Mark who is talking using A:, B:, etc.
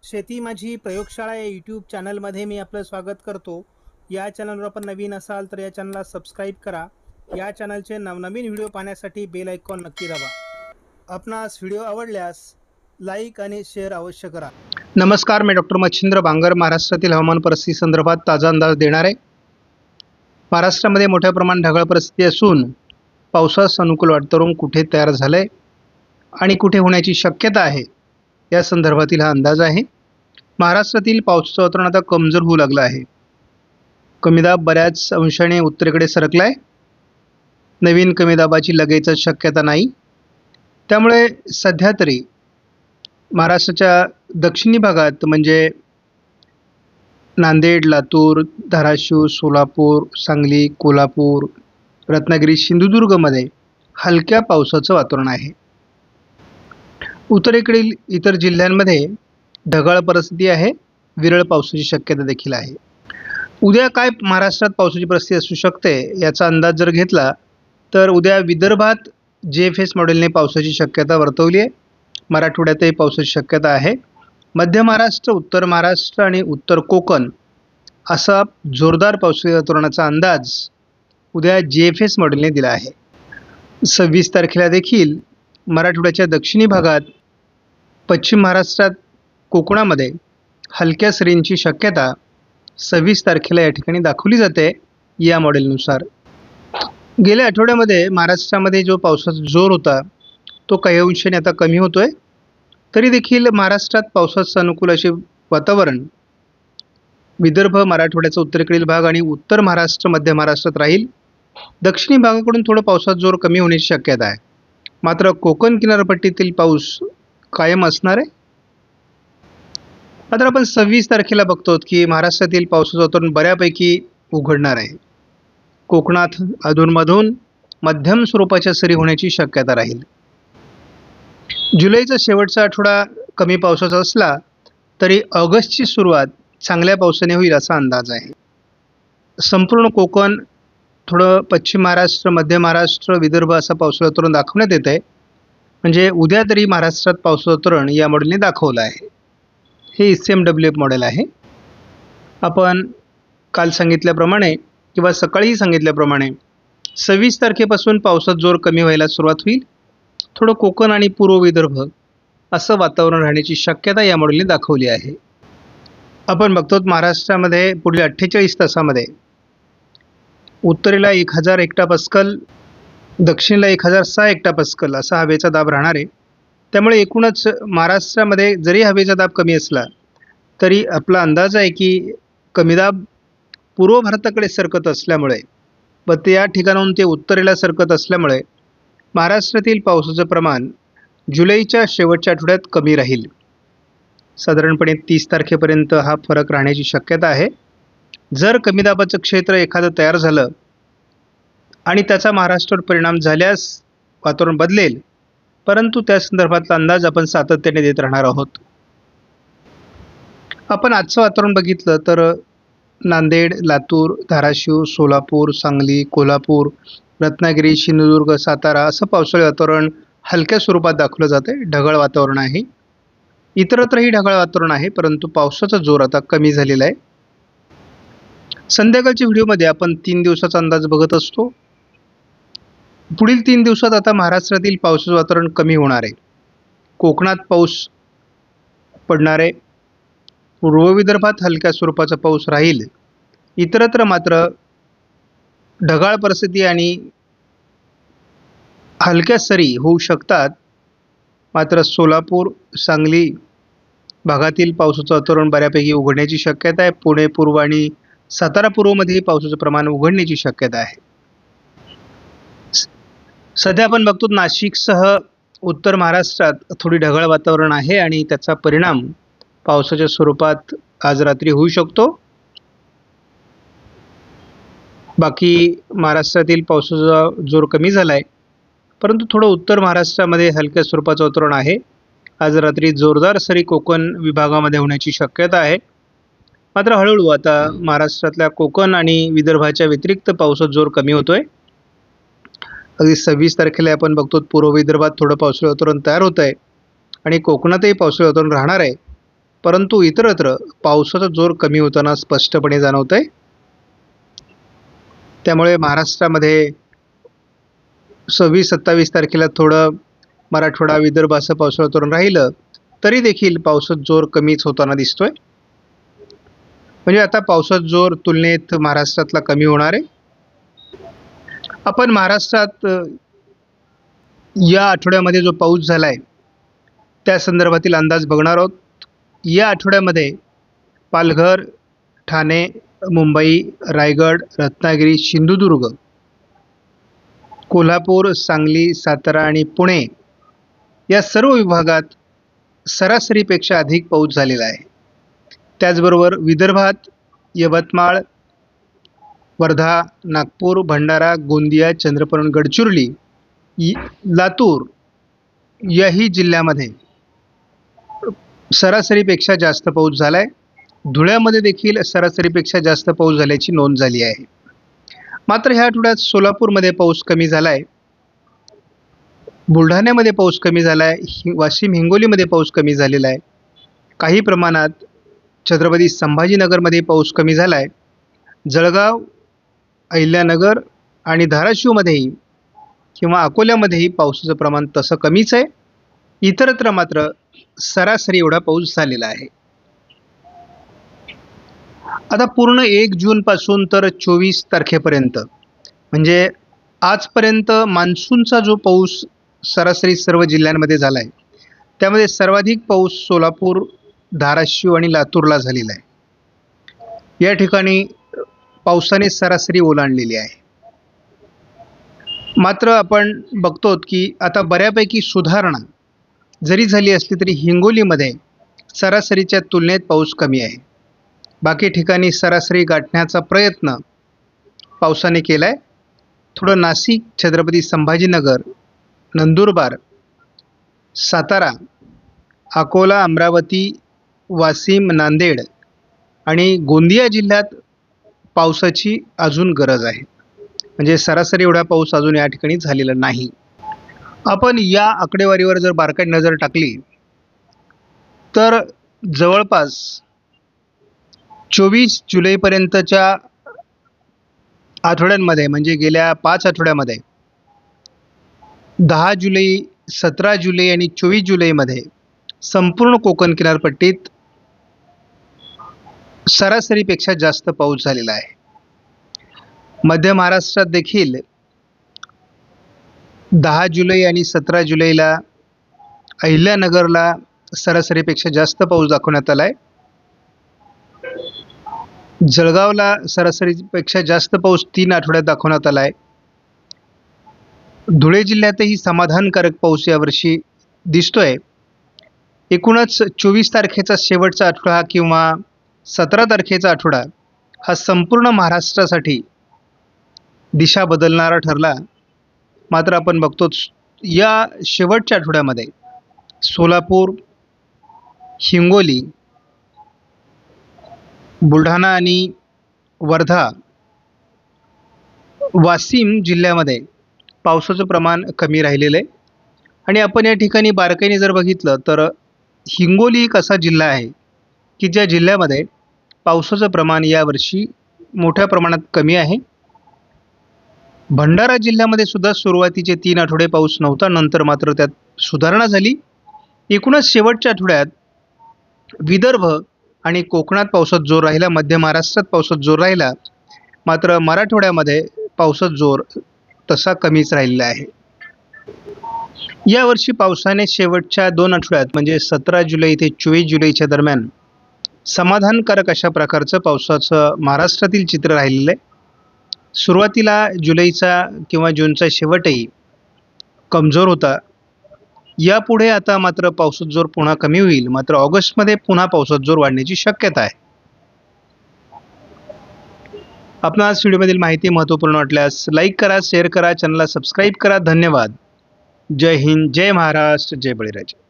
A: शेती माझी प्रयोगशाळा या यूट्यूब चॅनलमध्ये मी आपलं स्वागत करतो. या चॅनलवर आपण नवीन असाल तर या चॅनलला सबस्क्राईब करा. या चॅनलचे नवनवीन व्हिडिओ पाहण्यासाठी बेल आयकॉन नक्की दाबा. आपणास व्हिडिओ आवडल्यास लाईक आणि शेअर अवश्य करा.
B: नमस्कार, मी डॉक्टर मच्छिंद्र बांगर महाराष्ट्रातील हवामान परिस्थिती संदर्भात ताजा अंदाज देणार आहे. महाराष्ट्रामध्ये मोठ्या प्रमाणात ढगाळ परिस्थिती असून पावसास अनुकूल वातावरण कुठे तयार झालंय आणि कुठे होण्याची शक्यता आहे या संदर्भातील हा अंदाज आहे. महाराष्ट्रातील पावसाचं वातावरण आता कमजोर होऊ लागलं आहे. कमी दाब बऱ्याच अंशाने उत्तरेकडे सरकला आहे. नवीन कमी दाबाची लगेचच शक्यता नाही. त्यामुळे सध्या तरी महाराष्ट्राच्या दक्षिणी भागात म्हणजे नांदेड, लातूर, धाराशिव, सोलापूर, सांगली, कोल्हापूर, रत्नागिरी, सिंधुदुर्गमध्ये हलक्या पावसाचं वातावरण आहे. उत्तरेकडील इतर जिल्ह्यांमध्ये ढगाळ परिस्थिती आहे. विरळ पावसाची शक्यता देखील आहे. उद्या काय महाराष्ट्रात पावसाची परिस्थिती असू शकते याचा अंदाज जर घेतला तर उद्या विदर्भात JFS मॉडेलने पावसाची शक्यता वर्तवली आहे. मराठवाड्यातही पावसाची शक्यता आहे. मध्य महाराष्ट्र, उत्तर महाराष्ट्र आणि उत्तर कोकण असा जोरदार पावसाळी वातावरणाचा अंदाज उद्या JFS मॉडेलने दिला आहे. 26 तारखेला देखील मराठवाड्याच्या दक्षिणी भागात, पश्चिम महाराष्ट्रात, कोकणामध्ये हलक्या सरींची शक्यता 26 तारखेला या ठिकाणी दाखवली जाते या मॉडेलनुसार. गेल्या आठवड्यामध्ये महाराष्ट्रामध्ये जो पावसाचा जोर होता तो काही अंशाने आता कमी होतोय. तरी देखील महाराष्ट्रात पावसाचं अनुकूल असे वातावरण विदर्भ, मराठवाड्याचा उत्तरेकडील भाग आणि उत्तर महाराष्ट्र, मध्य महाराष्ट्रात राहील. दक्षिणी भागाकडून थोडं पावसाचा जोर कमी होण्याची शक्यता आहे. मात्र कोकण किनारपट्टीतील पाऊस कायम असणार आहे. मात्र आपण 26 तारखेला बघतो की महाराष्ट्रातील पावसाचं वातावरण बऱ्यापैकी उघडणार आहे. कोकणात अधूनमधून मध्यम स्वरूपाच्या सरी होण्याची शक्यता राहील. जुलैचा शेवटचा आठवडा कमी पावसाचा असला तरी ऑगस्टची सुरुवात चांगल्या पावसाने होईल असा अंदाज आहे. संपूर्ण कोकण, थोडं पश्चिम महाराष्ट्र, मध्य महाराष्ट्र, विदर्भ असा पावसाचं वातावरण दाखवण्यात येत आहे. म्हणजे उद्या तरी महाराष्ट्रात पावसाचं वातावरण या मॉडेलने दाखवलं आहे. हे SMWF मॉडेल आहे. आपण काल सांगितल्याप्रमाणे किंवा सकाळीही सांगितल्याप्रमाणे 26 तारखेपासून पावसाचा जोर कमी व्हायला सुरुवात होईल. थोडं कोकण आणि पूर्व विदर्भ असं वातावरण राहण्याची शक्यता या मॉडेलने दाखवली आहे. आपण बघतो महाराष्ट्रामध्ये पुढील 48 तासामध्ये उत्तरेला 1000 हेक्टोपास्कल, दक्षिणेला 1006 हेक्टोपास्कल असा हवेचा दाब राहणार आहे. त्यामुळे एकूणच महाराष्ट्रामध्ये जरी हवेचा दाब कमी असला तरी आपला अंदाज आहे की कमी दाब पूर्व भारताकडे सरकत असल्यामुळे व ते या ठिकाणाहून ते उत्तरेला सरकत असल्यामुळे महाराष्ट्रातील पावसाचं प्रमाण जुलैच्या शेवटच्या आठवड्यात कमी राहील. साधारणपणे 30 तारखेपर्यंत हा फरक राहण्याची शक्यता आहे. जर कमी दाबाचं क्षेत्र एखादं तयार झालं आणि त्याचा महाराष्ट्रावर परिणाम झाल्यास वातावरण बदलेल, परंतु त्या संदर्भातला अंदाज आपण सातत्याने देत राहणार आहोत. आपण आजचं वातावरण बघितलं तर नांदेड, लातूर, धाराशिव, सोलापूर, सांगली, कोल्हापूर, रत्नागिरी, सिंधुदुर्ग, सातारा असं पावसाळी वातावरण हलक्या स्वरूपात दाखवलं जाते. ढगाळ वातावरण आहे. इतरत्रही ढगाळ वातावरण आहे, परंतु पावसाचा जोर आता कमी झालेला आहे. संध्याकाळच्या व्हिडिओमध्ये आपण 3 दिवसाचा अंदाज बघत असतो. पुढील 3 दिवसात आता महाराष्ट्रातील पावसाचं वातावरण कमी होणार आहे. कोकणात पाऊस पडणार आहे. पूर्व विदर्भात हलक्या स्वरूपाचा पाऊस राहील. इतरत्र मात्र ढगाळ परिस्थिती आणि हलक्या सरी होऊ शकतात. मात्र सोलापूर, सांगली भागातील पावसाचं वातावरण बऱ्यापैकी उघडण्याची शक्यता आहे. पुणे पूर्व आणि सातारा पूर्वमध्येही पावसाचं प्रमाण उघडण्याची शक्यता आहे. सध्या आपण बघतो नाशिकसह उत्तर महाराष्ट्रात थोडी ढगाळ वातावरण आहे आणि त्याचा परिणाम पावसाच्या स्वरूपात आज रात्री होऊ शकतो. बाकी महाराष्ट्रातील पावसाचा जोर कमी झाला आहे, परंतु थोडं उत्तर महाराष्ट्रामध्ये हलक्या स्वरूपाचं वातावरण आहे. आज रात्री जोरदार सरी कोकण विभागामध्ये होण्याची शक्यता आहे. मात्र हळूहळू आता महाराष्ट्रातल्या कोकण आणि विदर्भाच्या व्यतिरिक्त पावसाचा जोर कमी होतोय. अगदी 26 तारखेला आपण बघतो पूर्व विदर्भात थोडं पावसाळी वातावरण तयार होत आहे आणि कोकणातही पावसाळी वातावरण राहणार आहे. परंतु इतरत्र पावसाचा जोर कमी होताना स्पष्टपणे जाणवत आहे. त्यामुळे महाराष्ट्रामध्ये 26-27 तारखेला थोडं मराठवाडा विदर्भ असं पावसाळा वातावरण राहिलं तरी देखील पावसाचा जोर कमीच होताना दिसतोय. म्हणजे आता पावसाचा जोर तुलनेत महाराष्ट्रातला कमी होणार आहे. आपण महाराष्ट्रात या आठवड्यामध्ये जो पाऊस झालाय त्या संदर्भातील अंदाज बघणार आहोत. या आठवड्यामध्ये पालघर, ठाणे, मुंबई, रायगड, रत्नागिरी, सिंधुदुर्ग, कोल्हापूर, सांगली, सातारा आणि पुणे या सर्व विभागात सरासरीपेक्षा अधिक पाऊस झालेला आहे. त्याचबरोबर विदर्भात यवतमाळ, वर्धा, नागपूर, भंडारा, गोंदिया, चंद्रपूर आणि गडचिरोली, लातूर याही जिल्ह्यामध्ये सरासरीपेक्षा जास्त पाऊस झालाय. धुळ्यामध्ये देखील सरासरीपेक्षा जास्त पाऊस झाल्याची नोंद झाली आहे. मात्र ह्या आठवड्यात सोलापूरमध्ये पाऊस कमी झालाय, बुलढाण्यामध्ये पाऊस कमी झालाय, वाशिम, हिंगोलीमध्ये पाऊस कमी झालेला आहे. काही प्रमाणात छत्रपती संभाजीनगरमध्ये पाऊस कमी झालाय. जळगाव, अहिल्यानगर आणि धाराशिवमध्येही किंवा अकोल्यामध्येही पावसाचं प्रमाण तसं कमीच आहे. इतरत्र मात्र सरासरी एवढा पाऊस झालेला आहे. आता पूर्ण 1 जूनपासून तर 24 तारखेपर्यंत म्हणजे आजपर्यंत मान्सूनचा जो पाऊस सरासरी सर्व जिल्ह्यांमध्ये झाला आहे त्यामध्ये सर्वाधिक पाऊस सोलापूर, धाराशिव आणि लातूरला झालेला आहे. या ठिकाणी पावसाने सरासरी ओलांडलेली आहे. मात्र आपण बघतो की आता बऱ्यापैकी सुधारणा जरी झाली असली तरी हिंगोलीमध्ये सरासरीच्या तुलनेत पाऊस कमी आहे. बाकी ठिकाणी सरासरी गाठण्याचा प्रयत्न पावसाने केला आहे. थोडं नाशिक, छत्रपती संभाजीनगर, नंदुरबार, सातारा, अकोला, अमरावती, वाशिम, नांदेड आणि गोंदिया जिल्ह्यात पावसाची अजून गरज आहे. म्हणजे सरासरी एवढा पाऊस अजून या ठिकाणी झालेला नाही. आपण या आकडेवारीवर जर बारकाईने नजर टाकली तर जवळपास 24 जुलैपर्यंतच्या आठवड्यांमध्ये म्हणजे गेल्या 5 आठवड्यामध्ये 10 जुलै, 17 जुलै आणि 24 जुलैमध्ये संपूर्ण कोकण किनारपट्टीत सरासरीपेक्षा जास्त पाऊस झालेला आहे. मध्य महाराष्ट्रात देखील 10 जुलै आणि 17 जुलैला अहिल्यानगरला सरासरीपेक्षा जास्त पाऊस दाखवण्यात आला आहे. जळगावला सरासरीपेक्षा जास्त पाऊस 3 आठवड्यात दाखवण्यात आला आहे. धुळे जिल्ह्यातही समाधानकारक पाऊस यावर्षी दिसतोय. एकूणच 24 तारखेचा शेवटचा आठवडा किंवा 17 तारखेचा आठवडा हा संपूर्ण महाराष्ट्रासाठी दिशा बदलणारा ठरला. मात्र आपण बघतोच या शेवटच्या आठवड्यामध्ये सोलापूर, हिंगोली, बुलढाणा आणि वर्धा, वाशिम जिल्ह्यामध्ये पावसाचं प्रमाण कमी राहिलेलं आहे. आणि आपण या ठिकाणी बारकाईने जर बघितलं तर हिंगोली एक असा जिल्हा आहे की ज्या जिल्ह्यामध्ये पावसाचं प्रमाण यावर्षी मोठ्या प्रमाणात कमी आहे. भंडारा जिल्ह्यामध्ये सुद्धा सुरुवातीचे 3 आठवडे पाऊस नव्हता, नंतर मात्र त्यात सुधारणा झाली. एकूणच शेवटच्या आठवड्यात विदर्भ आणि कोकणात पावसाचा जोर राहिला, मध्य महाराष्ट्रात पावसाचा जोर राहिला. मात्र मराठवाड्यामध्ये पावसाचा जोर तसा कमीच राहिलेला आहे. यावर्षी पावसाने शेवटच्या 2 आठवड्यात म्हणजे 17 जुलै ते 24 जुलैच्या दरम्यान समाधानकारक अशा प्रकारचं पावसाचं महाराष्ट्रातील चित्र राहिलेलं आहे. सुरुवातीला जुलैचा किंवा जूनचा शेवटही कमजोर होता. यापुढे आता मात्र पावसाचा जोर पुन्हा कमी होईल. मात्र ऑगस्टमध्ये पुन्हा पावसाचा जोर वाढण्याची शक्यता आहे. आपणास व्हिडिओमधील माहिती महत्त्वपूर्ण वाटल्यास लाईक करा, शेअर करा, चॅनलला सबस्क्राईब करा. धन्यवाद. जय हिंद, जय महाराष्ट्र, जय बळीराजा.